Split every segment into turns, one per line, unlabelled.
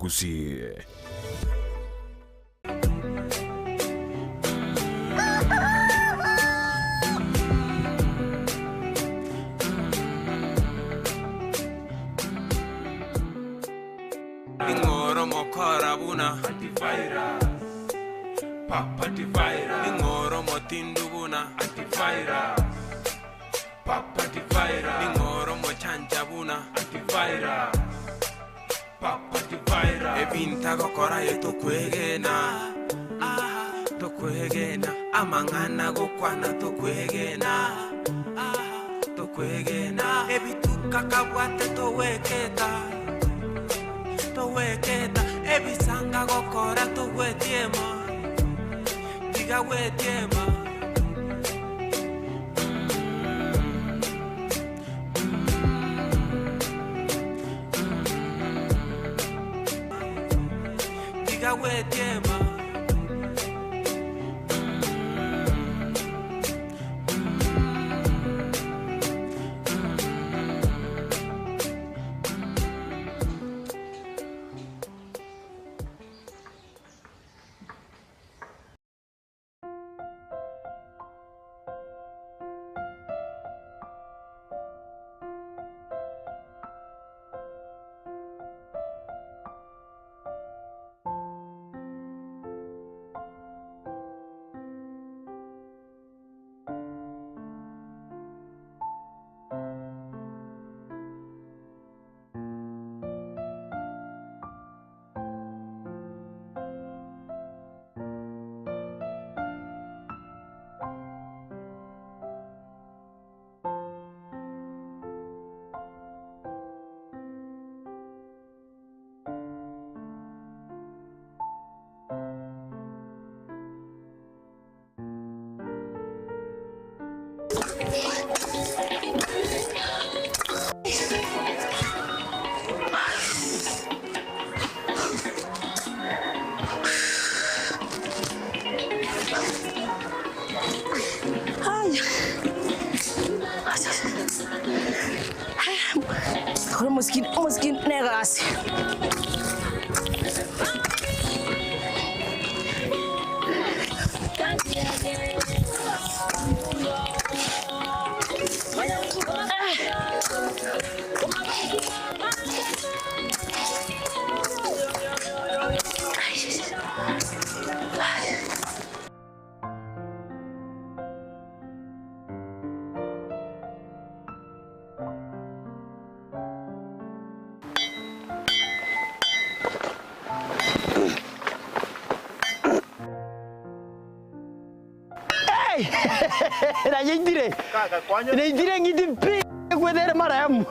Mugusie.
Ingoro mokora buna antivirus. Papa antivirus. Ingoro motindu buna antivirus. Papa antivirus. Ingoro mochanja buna antivirus. Papa antivirus. Ebinta gokora yeto kwegena. To kwegena. Amangana gokwana to kwegena. To kwegena. Ebituka kabwate to weketa. Weketa ebisanga gokora to wetiema diga wetiema diga wetiema Mungkin negasi.
Nindire ngidi pi kwedere maramu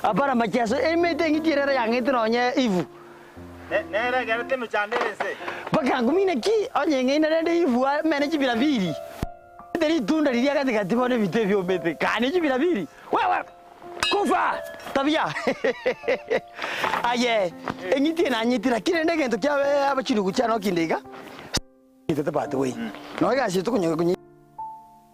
abara machaso emete ngitirera yangete nonye ivu
nere garete mchandere se
baka ngumine ki onye nende ivu mene chibira biri deri tunda liria kati kati bone bite byo mete kane chibira biri wewe kufa tabia aye engiti na nyitira kirende gento kya abachiri guchano kindega itete patwe no gasi tukunye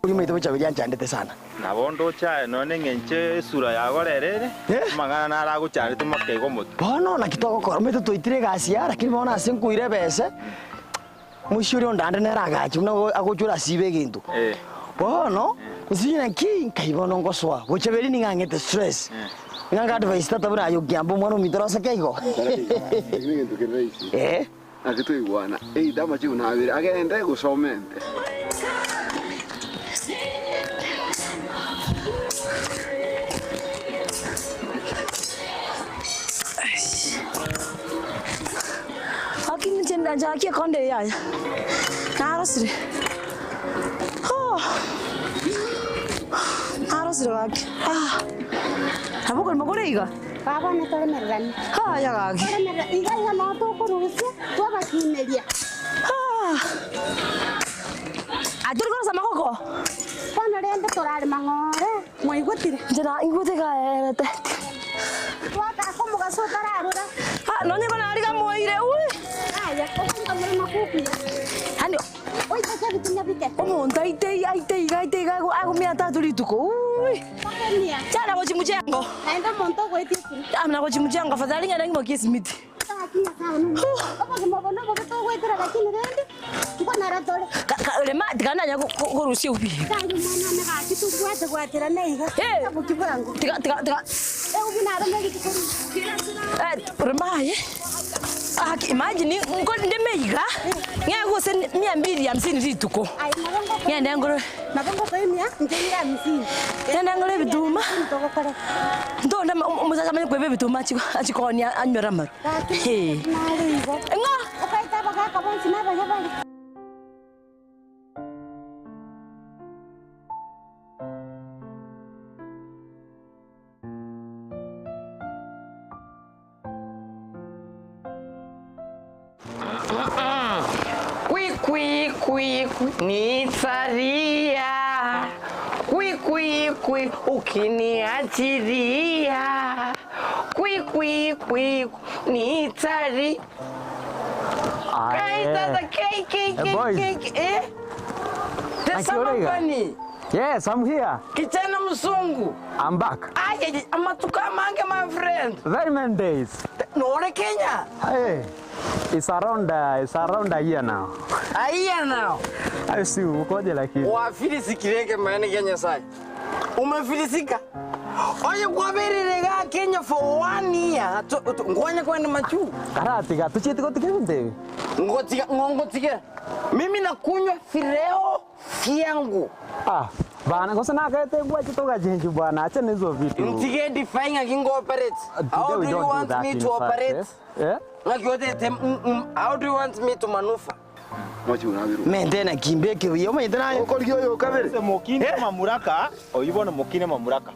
Kuli mito chawe chandete sana.
Nabondo cha none ngenche sura ya gorerere. Magana nara guchari tumake go mutu.
Bono na kitoko koro mito toitire gasia lakini bona asenkuire bese. Mushuri ondande nera gachi una agochura sibe gintu. Bono usine ki kaibono ngoswa. Bocheberi ningangete stress. Nganga advice tata bura yo gyambo mwana mitorosa keigo.
Gintu kirreisi. Akitu iguana. Dama chi una avere agende gusomente.
Jaki konde ya. Narasri. Oh. Narasri waki. Hapo kwa magore iga.
Baba ne tole merani.
Ha ya gaki.
Tole merani. Iga ya no to ko rusi. Wa ba kinelia.
Adur ko sama koko.
Kono rende torare mangore. Mo igotire.
Jana igote ga erete.
Wa ka ko mo ga so tararura.
Ha no ne bana ari ga mo ire ui.
Ya ko ko ngere makupi.
Hani.
Oi ta ke bitinya bite.
Omo ndaite ga ago mi atatu lituko. Ui. Chana ko chimuchengo.
Naenda monto ko eti.
Amna ko chimuchengo afadhali nyana ngimo kisimiti.
Iya sana. Apa kemana mau betul gue terus lagi nih? Bukan naratore.
Lema tikana kurusia ubi.
Tangu mana na kitu gua tira nei ga. Sabu kibangu.
Tiga.
Ubi naro mbele kikuru.
Remaye. Imagine ngo ndemeiga. Ngego sen 250 rituko.
Ai marongo.
Ngende ngoro.
Marongo kwa mia ndenga 50.
Ngende ngoro bituma.
Ntoko kare.
Ndonda umusaza manye kwebe bituma achikoni anywera maru.
Nari ngo.
Ngo.
Ukaita baka kabonsi na bali.
Kwi nitsaria kwi ukiniachiria kwi nitsari cake Tesamabani.
Yes, I'm here.
Kichana Musungu.
I'm back.
Ay, amatuka mange, my friend.
Very many days.
No, Kenya.
Hey, it's around a year now.
A year now.
I see ukoje lakini.
Wafilisi kireke maana Kenya sai. Umefilisika? Oye kwa berega Kenya for 1 year. Ngonya kwenda machu.
Karatiga tuchiti kotikende.
Ngotika. Mimi nakunywa fileo fiangu.
Bana ngosa nakaete ngwa chitoka jenju bwana acha nizo vitu.
Ntige define kingo operate. How do you want me to operate?
Yeah?
How do you want me to maneuver?
Machi unabiru.
Mendena kimbeke wiyo mendena
Okolio yo kabere.
Se mokine mamuraka, oyibona mokine mamuraka.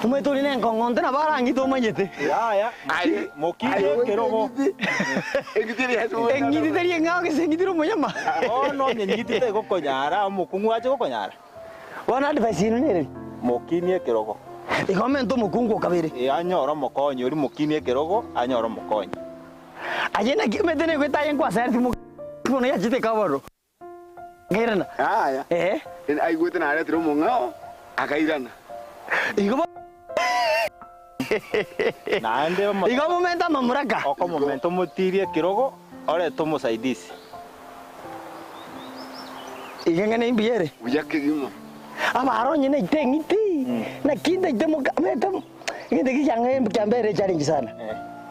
umetoli ne ngongonde na barangi to manyete.
Ya. Mokine kerogo.
Engitiri hatu.
Engidi teri ngao ke sengidiro monyama.
Oh no, nyingiti te gokonyara, mukungu aje gokonyara.
Wana advice ino nere.
Mokine kerogo.
Ikomento mukungu kabere.
Anyoro mokonyo, uri mokine kerogo, anyoro mokonyo.
Ajena kimetene kweta yenkwa serti mu. Kuno ya jite kabaro. Gerana.
Aya. En ai gote na retro mongao. Akairana.
Igomo.
Naende mo.
Igomo menta mamuraka.
Oko momento motirie kerogo, ore tomo saidisi.
Igengene imbiere.
Uyake gimo.
Abaro nyine itengiti. Na kinda itemo metam. Ngende kiyange mbambere challenge sana.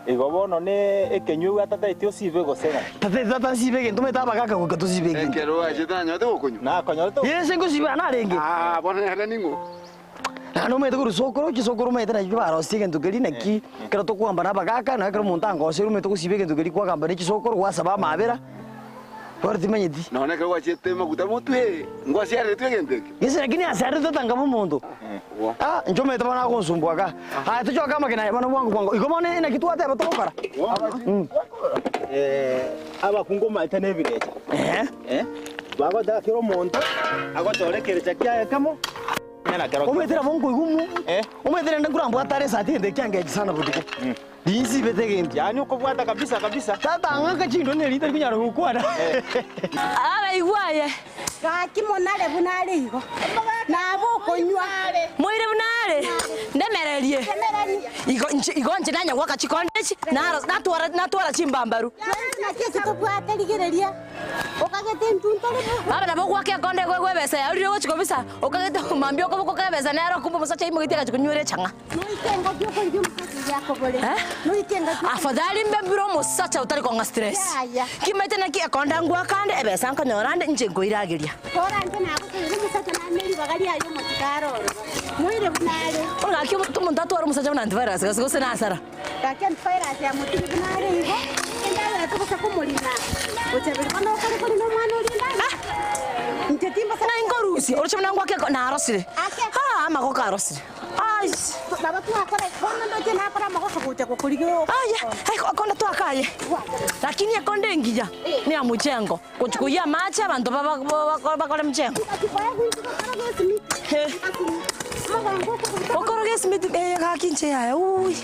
Igobono ne ekenyuga tata itio sibe gosega.
Tata sibe gento metaba kaka ko to sibe gento.
Kero aje tanyo te okonyo.
Na konyo to.
Yese ngo sibe na renge.
Bona hada ningo.
Ano mete kuru sokoro mete na jiba ro sige gento geli na ki. Kero to kuamba na bagaka na kero montango seru mete ko sibe gento geli kwa kamba ni sokoro wa saba mabera. Porti manyeti.
No na kero aje te maguta motwe. Ngo asiare te gente.
Yese lakini asare to tanga mundo. Njo mete bana ko sumbwa ka. To joka makina bana wangu. Igomone na kitu ate bato para.
Aba kungo malta ne village. Bago da kero monto. Ago tole kere chakia kamo. Nena kero.
Umetera bongo igumu. Umetera ndakura mbwa tare sati ende kyange sana butuko. Dinsi betege ndi.
Yani uko bwata kabisa.
Tata ngaka chindo ne lita kunyara kukwada.
Aba igwaye.
Gaki monale bunale igo. Nabo konywa.
Moire bunale. Ndemererie. Igo nje nanya waka chikondechi. Natwara chimbambaru.
Na kesi to bwate ligereria. Okagete ntuntole.
Baba nabo kwake konde gwe besa ya uriyo chikobisa. Okagete mambio ko ka besa nero kumbo musacha imugiti kachikunywere changa.
Noitenga byo ko ngimu kasi yako bole. Noitenga.
Afadhali mbembiro musacha utari kwa stress. Kimete na ki akonda ngwa kande ebesa nkanyorande nje ngoiragiria.
Kora nje na ko musacha na meri bagali ayo mutikaro. Moire bunale.
Ola ki tumuntu atwara musacha na antivirus gasigose na asara.
Gaki antivirus ya mutiri bunale igo. Enda tuko sakumulina. Uchabiri kono ko no mwana ulinda. Ntetimba sana
ngorusi. Orchimna ngwa ke na arosire. Amako ka arosire. Ai.
Baba tu akora kono ndo tena para mako kucha kukuligo.
Konda tu akaye. Lakini akonde ngija. Ni amuchengo. Kuchukuya macha abantu bakole mchengo. Okoroge smith kakinche ya. Ui.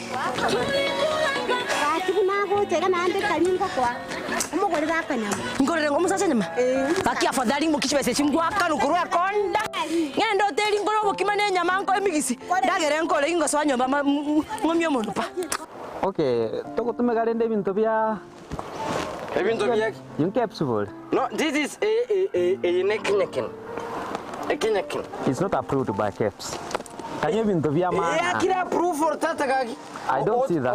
Nabo tega nande kalinga kwa. Umugore zakanyama.
Ngorere ngomusacha nyama. Baki afadhali mukishibese chingwaka nukuru akonda. Ngendo teli ngoro bokimane nyama nko emigisi. Ndagere nkole ingo swanyomba ngomyo munupa.
Okay, toko tumegarende bintu bya
Ebintu byake.
Yung capsule.
No, this is a nekinyakin. A kinyakin.
It's not approved by CAPS. Can you bintu vya man?
Yeah, kira approve for tata kaki.
I don't see that.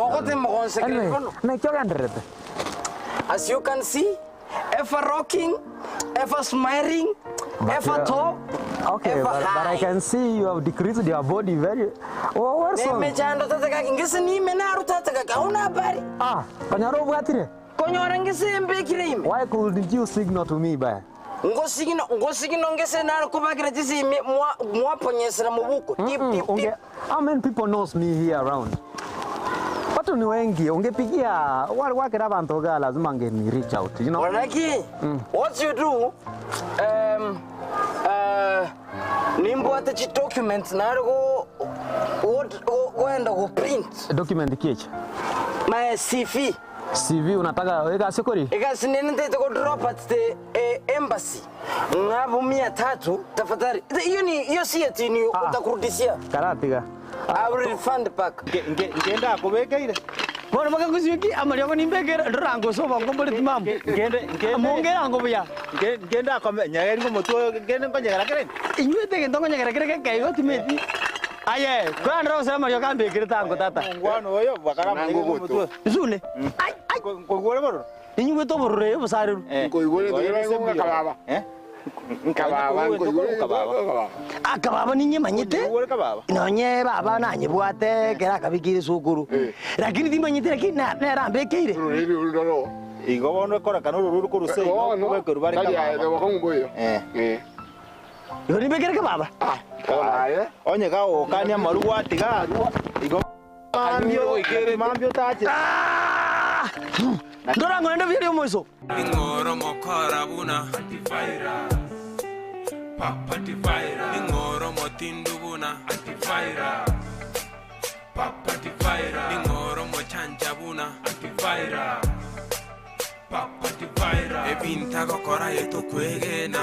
Anyway, make your 100.
As you can see, ever rocking, ever smiling, ever top.
Okay, but I can see you have decreased your body very. Oh, what's
up? Mechando tata kaki. Ngese ni menaru tata kaki. Hauna habari.
Ah, kanyaro bwatire.
Konyora ngese mbekire ime.
Why couldn't you signal to me by?
Ngosigino ngese naro kubakira tisi mwa ponyesera mu buko. Tip.
How many people knows me here around? Watu ni wengi, ungepigia wakira abantu ga lazima ngeni reach out, you know.
Wanaki, what you do, nimbo atachi documents naro goenda go print.
Document kiech?
My CV.
CV unataka weka sekori?
Eka sinene nte go drop at the embassy. Ngabu 300 tafadhali. Hiyo si eti ni utakurudishia.
Karatiga.
I will refund back.
Ngenda kubekeire.
Bona makakusiyoki amali yako nimbekera ndorango soba ngombole timam. Mongera ngobuya.
Ngenda nyageri ngomutu ngende ngonyegera kereni.
Inyuete ngendo ngonyegera kereke kayo timeti. Aye, kwa ndro sema yo kambekira tango tata.
Ngwano oyo bakara ngomutu.
Zule. Ai
ngogore boro.
Inyuete borore busariru.
Ngogore ndero kababa.
Akababa ninye manyite. Inonye baba nanye bwate kera kabikire sukuru. Lakini dimanyite lakini narambekeire.
Igo bono kora kanuru ruru kuruse igo ko rubari kababa.
Yo nibekere kababa.
Onye ga okania maruwa atiga igo mambio tache.
Ndorango ndo video moiso.
Ingoro mokora buna antivirus. Papativirus. Ingoro motindu buna antivirus. Papativirus. Ingoro mochanja buna antivirus. Papativirus. Ebinta gokora yeto kwegena.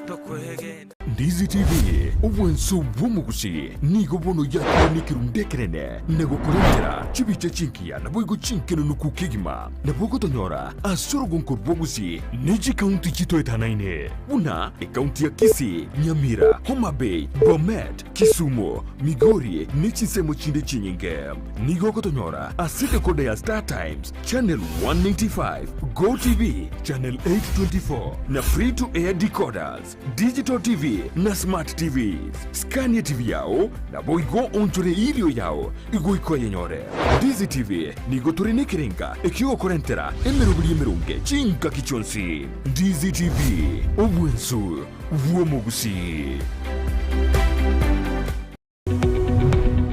Tokwegena.
Ndizi TV obwenso bwomugusi nigo bono yakiro nikirundekerene nego kurengera chibiche chinkia na boigo chinkeno nukukigima na bogo tonyora asorogo nkorbogusi niji county chito etanaine una e county ya Kisii, Nyamira, Homa Bay, Bomet, Kisumu, Migori nichisemo chinde chinyinge nigo kotonyora asite kode ya Star Times channel 195 Go TV channel 824 na free to air decoders digital TV na smart TVs. Scania TV yao na boigo onchore ilio yao igo yenyore. Dizi TV nigo turene kirenga ekio korentera emerubiri emerunge chinka kichonsi. Dizi TV obwensu vuomugusi.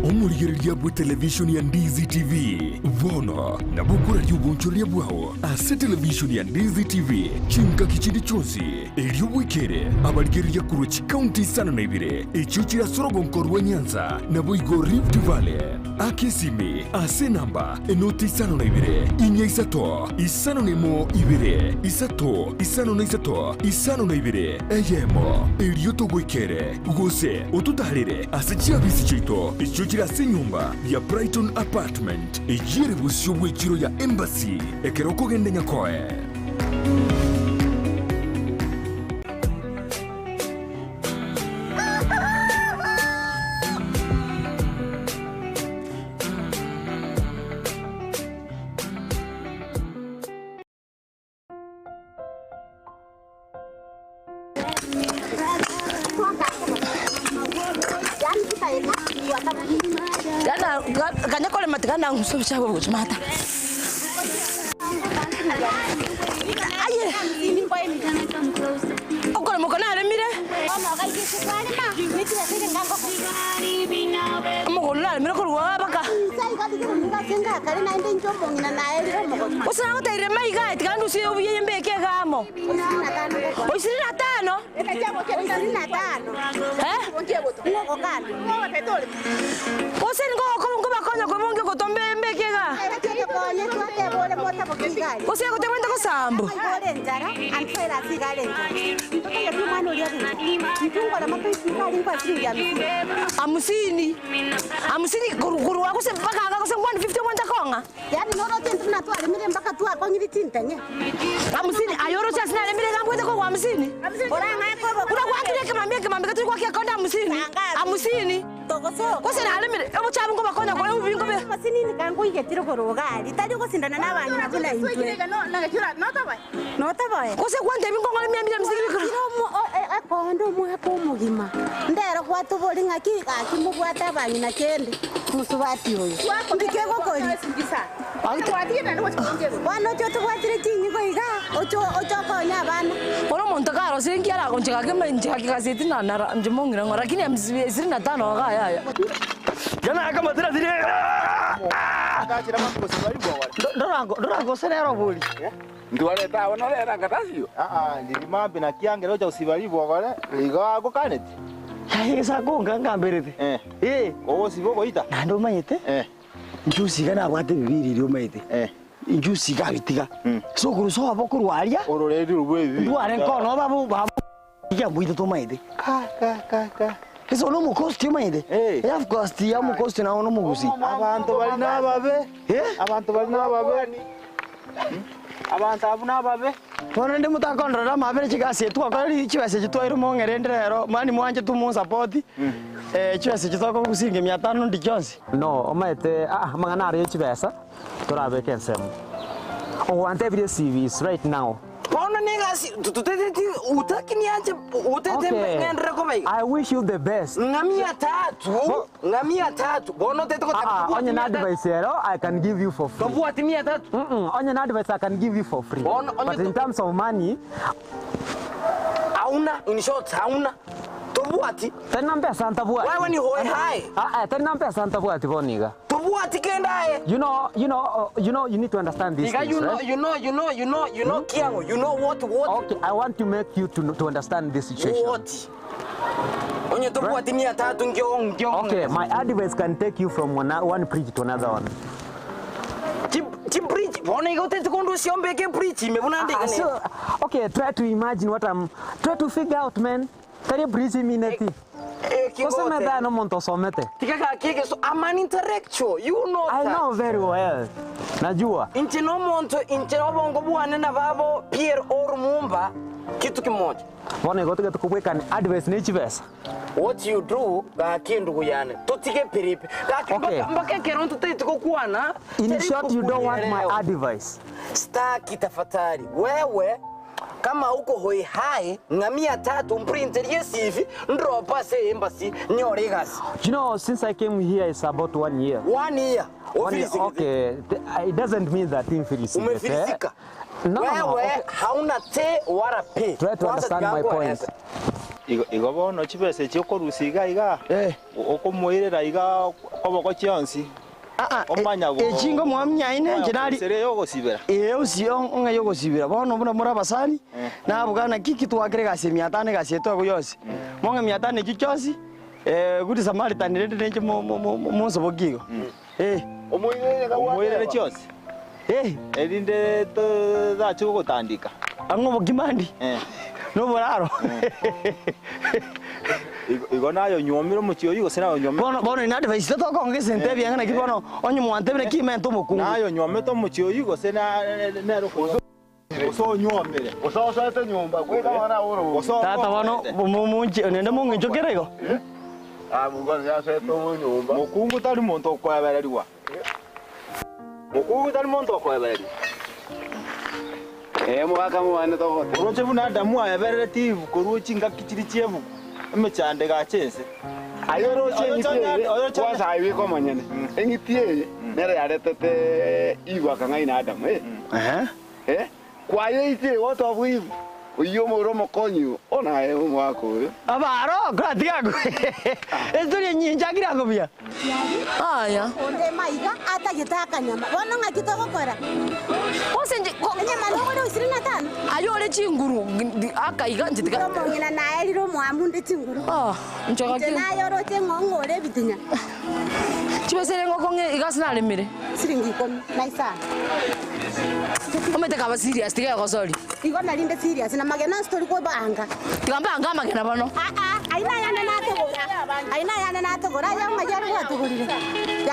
Omurigereria bwe television ya Ndizi TV vono na bukura yubunchoria bwao ase television ya Ndizi TV chinka kichindi chonsi elio wikere abaligereria kurochi county sana na ibire echuchira sorogo nkorwa Nyanza na boigo Rift Valley akesime ase namba enoti sana na ibire inya isato isano nemo ibire isato isano na isato isano na ibire eyemo elio togwikere gose otutarire ase chiabisi chito echuchira senyumba ya Brighton Apartment ejire busyo bwechiro ya Embassy ekeroko gende nyakoe.
Kanya kole matikana ngusubisha wewe mata. Aye. Okole mukona alemire. Mukona alemire ko wabaka. Usanga utaire maiga tikandu si ubuye mbeke gamo. 25. Osen go bakonya ko mungi ko tombe mbekega. Ose ko temenda ko sambo. Amusini guru wako se baka ko se 150 mwenda konga.
Yani noro tentu na twali mire mpaka twa ko ngiri tintanya.
50 ayoro cha sina lemire ngambwete ko 50.
Oranga ko.
Kuna kwatire kemambe katuri kwa kiakonda 50. 50.
Togoso.
Ko sina lemire ebo chabu ngo bakonya ko ubingo be.
Masini ni kangu igetire ko rogari. Tadi ko sindana n'abanyu nakuna intwe. Notabaye.
Ko se kwante bingo ngale myamira msiki bikora.
Akondo mwako mugima. Ndero kwatubori ngaki akimubwata abanyu na kende. Musubati oyo. Ndikego ko singisa. Wano choto kwatire tinyi ko iga. Ocho konya abana.
Oro montakaro sengiara koncheka kemenje kikaseti na njimongira ngora lakini amsiri na tano ga ya.
Yana kama tira dire.
Akachira makosi bari bwa wale.
Ndorango senero buli.
Ndwale ta onolera ngatasio.
Ndiri mambe na kiangero cha usibari bwa wale. Iga ko kaneti.
Yesa ko nganga mberete.
Owo siboko ita.
Nando mayete. Njusi kana bwate bibiri ryo mayete. Njusi gabitiga. So kuruso abokuru aria.
Ororeri rubwebi.
Ndware nkono babu. Ya mwite to mayete.
Ka.
Eso no mukosti mayete. Ya kosti ya mukosti na ono mugusi.
Abantu bali nababe. Abantu bali nababe. Abantu abu nababe.
Bona ndi mutakondora mabere chikase twakora chibase chitwaire mongerendero mani mwanje tumu support. Chibase chitoko kusinge 500 ndi Jones.
No, omaete mangana ari chibesa. Torabe kensemo. Oh, want every CVs right now.
Bona negasi tutete utakini anje utete ngendere ko bai.
I wish you the best.
Ngamia tatu. Bona tete ko tatu.
Onye na advice ero I can give you for free.
Tobuati 300.
Onye na advice I can give you for free. But in terms of money,
auna in short auna. Tobuati.
Tena mpesa ntabuati.
Wewe ni hoi hai.
Tena mpesa ntabuati boniga.
Tobuati kendae.
You need to understand this.
You know, Kiango, you know what?
Okay, I want to make you to understand this situation.
What? Onye tobuati 300 ngyo.
Okay, my advice can take you from one bridge to another one.
Bridge. Bona igote tukondo siombe ke bridge mebuna ndika ne.
Okay, try to imagine try to figure out, man. Tari bridge mineti. Kosema da no monto somete.
Tikaka keke so I'm an intellectual. You know that.
I know very well. Najua.
Inche no monto inche no bongo bwana na babo Pierre Ormumba kitu kimoja.
Bona igote tukubweka advice ni chibesa.
What you do ga kindu kuyane. Tutike piripi. Mbaka kero tutete kokwana.
In short, you don't want my advice.
Staki tafadhali. Wewe kama uko hoi hai ngamia 3 mprinter yesivi ndropa se embassy nyoregas.
You know, since I came here it's about 1 year.
1 year.
Okay, it doesn't mean that thing feels.
Umefilisika.
No.
Wewe hauna te wala pe.
Try to understand my point.
Igo bono chibese chiko rusiga iga. Okomoirera iga koboko chionsi.
Echingo mwamnya ine jinari
sere yogo sibera
usio onga yogo sibera bono buna mura basani na bugana kiki twakire gase 500 gase to yose monga 500 chichosi gudi Samaritan nende monso bogigo
omoirere chionsi elinde to zacho gutandika
ango bogimandi no boraro
igo nayo nyomiro muchiyo yigo sena nyomiro
bono ina advice to konge sente byanga kibono onye mwantebere kimento mukungu
nayo nyometo muchiyo yigo sena nero oso nyomere oso sate nyomba kwenda wana oro
tata bono mumunchi nende mungu njokerego
mugonzi ya seto nyomba
mukungu tali muntu okwabererwa mukungu tali muntu okwabererwa
mwaka mwane togote
uroche buna damu ayaberere tivu koruchi ngakikiri chievu emechande gachense
ayoroche ngitiye kwasa ayiko manyene engitiye nere yaretete igwa kangaina adamu kwaye ite woto bwivu uyo moromo konyu ona mwako
abaro gratiago estoria nyinja kirago bia
Aya.
Onde maiga atagitaka nyama. Bona ngakitoko kora.
Ose
Nyama no usiri na tano.
ayore chinguru akaiga njitika.
Tomo ngina na eliro mwamunde chinguru.
Nchoka ki.
Na yoro chengongore bitinya.
Chibesere ngoko nge igasina lemire.
Siringi 10 na isa.
Omete kaba serious tika ko sorry.
Igo na linde serious na magena story ko banga.
Tigamba anga magena bano.
Aina yana na tegora. Aina yana na tegora ya ngajari wa tegurire.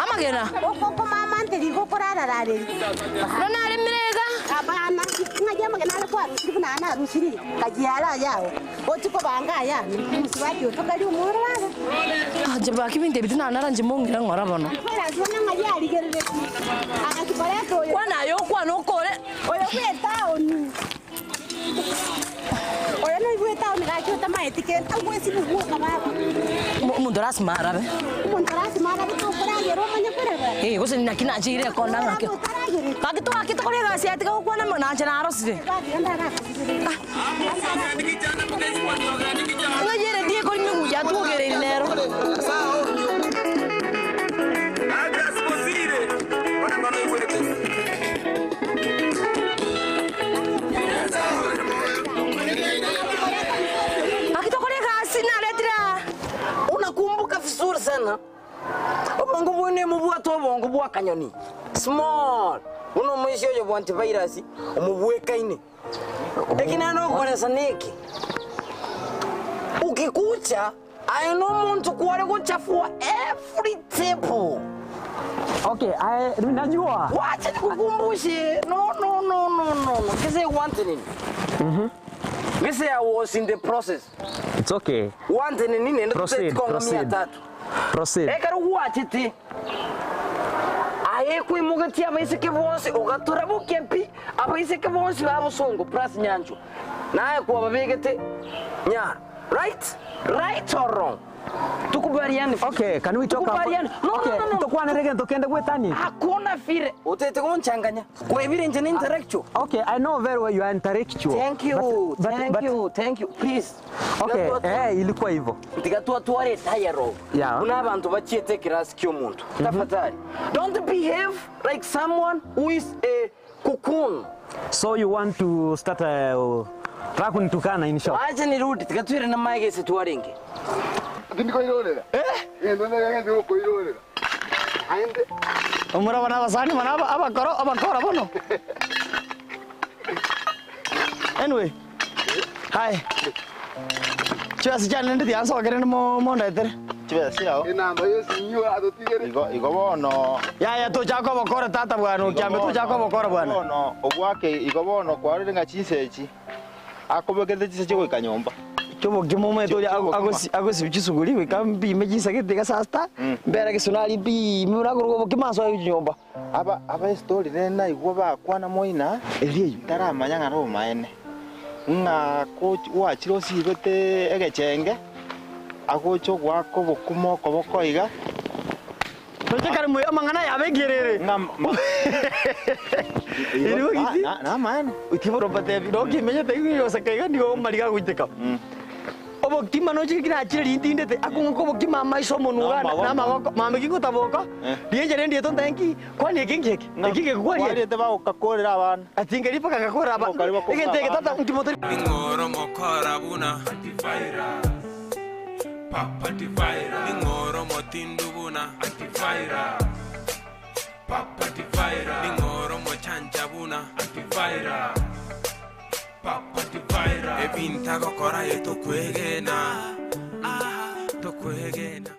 Amagena.
Oko mama nteri ko korara rare.
Nona lemirega.
Hapana, ngajama kenale kwa rusi kuna ana rusiri. Kajiala yao. Otiko banga ya. Msiwaji utokali umora wala.
Jaba kibinde bitina nara njimongira ngora bono.
Fera zona ngajali gerere. Akakibara to.
Kwana yo kwano kore.
Oyo kweta oni. Oyo no kweta oni gacho tama etiqueta ngwesi bubuka baba.
Mundoras marabe.
Mundoras marabe to kora yero manya kora.
Gose nina kina jire kona ngake. Kakito kore gasi atika kwana mana chana arosire. Ngajere die ko nyungu ya tu gere nero.
Unakumbuka vizuri sana. Obongo bwene mubwato obongo bwa kanyoni. Small. Uno mwisho yo bwanti virus omubweka ine. Ekinano kolesa neki. Ukikucha ayino muntu kwale kuchafua every table.
Okay, najua.
Wacha nikukumbushe. No. Kise want nini? Kise I was in the process.
It's okay.
Want nini nenda
Proceed. Proceed.
Eka ruwachi ti. Aye kuimugatia abaiseke bonse ugatura bukempi abaiseke bonse babusongo plus nyanjo. Naye kuwa babegete nya. Right or wrong? Tukubaliane.
Okay, can we talk about?
No.
Tutakuwa na rege tokenda gwetani.
Hakuna fire. Utete kunchanganya. Kwa vile nje intellectual.
Okay, I know very well you are intellectual.
Thank you. Thank you. Please.
Okay, ilikuwa hivyo.
Tigatua tuare tayaro.
Yeah.
Kuna abantu bachiete kirasi ky'omuntu. Tafadhali. Don't behave like someone who is a cocoon.
So you want to start tukana in short.
Acha nirudi tikatwire na maige situarenge.
Ndiko irorera. Ndo ndiko koirorera. Aende.
Umura bana basani bana abakora bono. Anyway. Hi. Chasi jana ndi yanso gerene mo ndaitere.
Chibesi yao. Inamba yose nyo adotigere.
Igo bono.
Ya to chako bokora tata bwana ukiambe to chako bokora bwana.
Bono obwake igo bono kwarire ngachisechi. Akobekete chisechi ko kanyomba.
Chobo kimome to agosi bichusuguri wikambi imejisa gitega sasta. Mbere kisunali bi murago kimaso y'nyomba.
Aba story nena igwo bakwana moina.
Eliyo.
Taramanya ngaro maene. Nga ko wachiro sibete egechenge. Agocho gwako bokumo kobokoiga.
Tochekare mu amangana yabegerere. Iri wigiti?
Na man.
Utiboro bate bidoki menye tegiyo sakaiga ndio mariga guteka. Obo kima no chikira chiri ndindete akungo bo kima maiso monuga na maboko mameki gutaboko. Dienjere ndiye to thanki kwani ekingeke. Ekingeke kwani.
Kwani te ba ukakorera abana.
Atingeri paka gakora aba. Egente tata ntimotori.
Ingoro mokora buna antifaira. Papa antifaira. Ingoro motindu buna antifaira. Papa antifaira. Ingoro mochanja buna antifaira. Papa antifaira. Ebinta gokora yeto kwegena. Tokwegena.